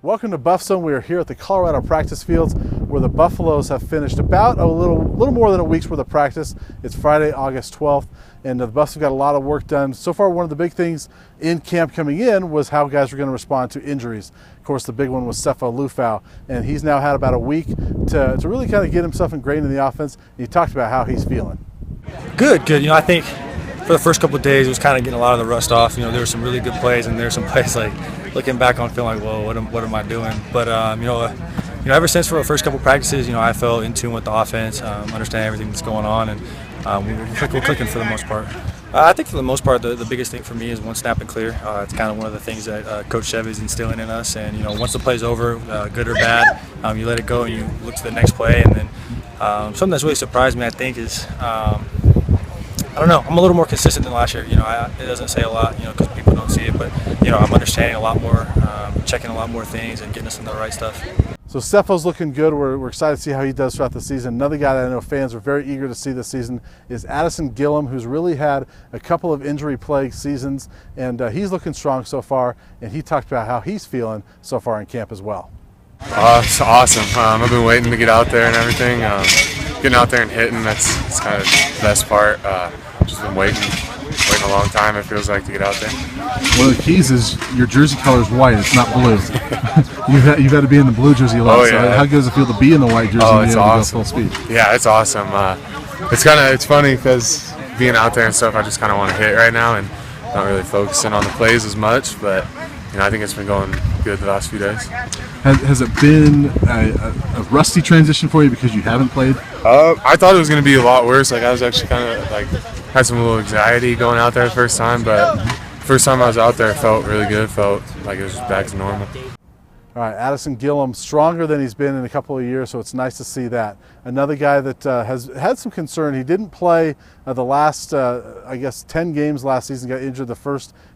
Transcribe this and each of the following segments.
Welcome to Buffzone. We are here at the Colorado practice fields where the Buffaloes have finished about a little more than a week's worth of practice. It's Friday, August 12th, and the Buffs have got a lot of work done. So far, one of the big things in camp coming in was how guys were going to respond to injuries. Of course, the big one was Sefo Liufau, and he's now had about a week to really kind of get himself ingrained in the offense. He talked about how he's feeling. Good. You know, I think for the first couple of days, it was kind of getting a lot of the rust off. You know, there were some really good plays, and there were some plays like looking back on feeling like, whoa, what am I doing? But you know, ever since for the first couple of practices, you know, I felt in tune with the offense, understanding everything that's going on, and we're clicking for the most part. I think for the most part, the biggest thing for me is one snap and clear. It's kind of one of the things that Coach Chevy is instilling in us. And you know, once the play's over, good or bad, you let it go and you look to the next play. And then something that's really surprised me, I think, is I don't know. I'm a little more consistent than last year. You know, it doesn't say a lot, you know, because people don't see it. But you know, I'm understanding a lot more, checking a lot more things, and getting us into the right stuff. So Sefo's looking good. We're excited to see how he does throughout the season. Another guy that I know fans are very eager to see this season is Addison Gillam, who's really had a couple of injury-plagued seasons, and he's looking strong so far. And he talked about how he's feeling so far in camp as well. It's awesome. I've been waiting to get out there and everything. Getting out there and hitting, that's kind of the best part. Just been waiting a long time, it feels like, to get out there. One of the keys is your jersey color is white, it's not blue. you've had to be in the blue jersey a lot. Oh, yeah. So how good does it feel to be in the white jersey and be able to go full speed? Yeah, it's awesome. It's funny because being out there and stuff, I just kind of want to hit right now and not really focusing on the plays as much, but you know, I think it's been going good the last few days. Has it been a rusty transition for you because you haven't played? I thought it was going to be a lot worse. Like, I was actually kind of like had some little anxiety going out there the first time, but the first time I was out there, it felt really good. Felt like it was back to normal. All right, Addison Gillam, stronger than he's been in a couple of years, so it's nice to see that. Another guy that has had some concern. He didn't play the last, I guess, 10 games last season. Got injured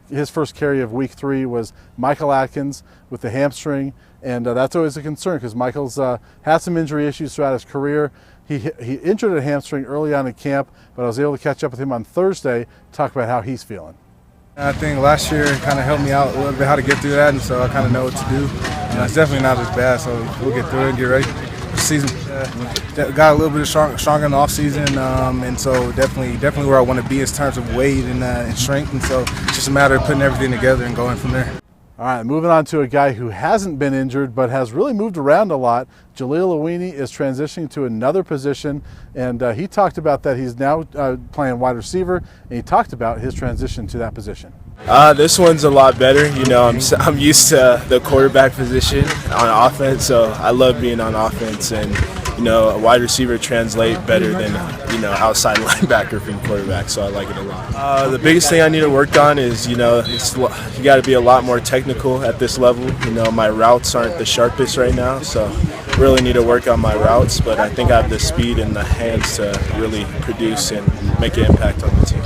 his first carry of week 3 was Michael Atkins with the hamstring, and that's always a concern because Michael's had some injury issues throughout his career. He injured a hamstring early on in camp, but I was able to catch up with him on Thursday to talk about how he's feeling. I think last year kind of helped me out a little bit how to get through that, and so I kind of know what to do. It's definitely not as bad, so we'll get through it and get ready. The season got a little bit stronger in the off season, and so definitely where I want to be in terms of weight and strength, and so it's just a matter of putting everything together and going from there. All right, moving on to a guy who hasn't been injured but has really moved around a lot. Gelila Weenie is transitioning to another position, and he talked about that. He's now playing wide receiver, and he talked about his transition to that position. This one's a lot better. You know, I'm used to the quarterback position on offense, so I love being on offense, and you know, a wide receiver translates better than outside linebacker from quarterback, so I like it a lot. The biggest thing I need to work on is you got to be a lot more technical at this level. You know, my routes aren't the sharpest right now, so really need to work on my routes, but I think I have the speed and the hands to really produce and make an impact on the team.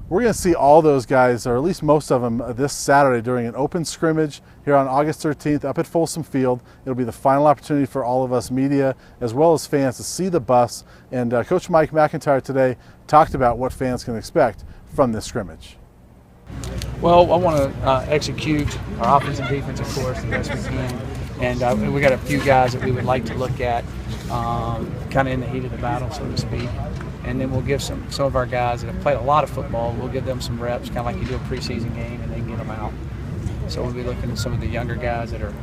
We're going to see all those guys, or at least most of them, this Saturday during an open scrimmage here on August 13th up at Folsom Field. It'll be the final opportunity for all of us media as well as fans to see the Buffs. And Coach Mike McIntyre today talked about what fans can expect from this scrimmage. Well, I want to execute our offense and defense, of course, the best we can. And we got a few guys that we would like to look at kind of in the heat of the battle, so to speak. And then we'll give some of our guys that have played a lot of football, we'll give them some reps, kind of like you do a preseason game, and then get them out. So we'll be looking at some of the younger guys that are,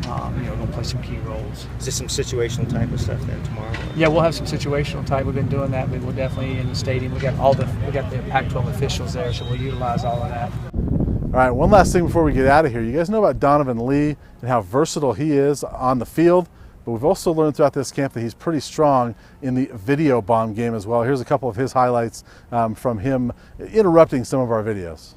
going to play some key roles. Is this some situational type of stuff then tomorrow? Yeah, we'll have some situational type. We've been doing that. We'll definitely in the stadium. We got the Pac-12 officials there, so we'll utilize all of that. All right, one last thing before we get out of here. You guys know about Donovan Lee and how versatile he is on the field. But we've also learned throughout this camp that he's pretty strong in the video bomb game as well. Here's a couple of his highlights from him interrupting some of our videos.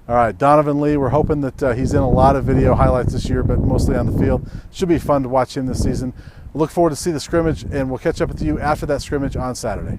All right, Donovan Lee, we're hoping that he's in a lot of video highlights this year, but mostly on the field. Should be fun to watch him this season. We'll look forward to see the scrimmage, and we'll catch up with you after that scrimmage on Saturday.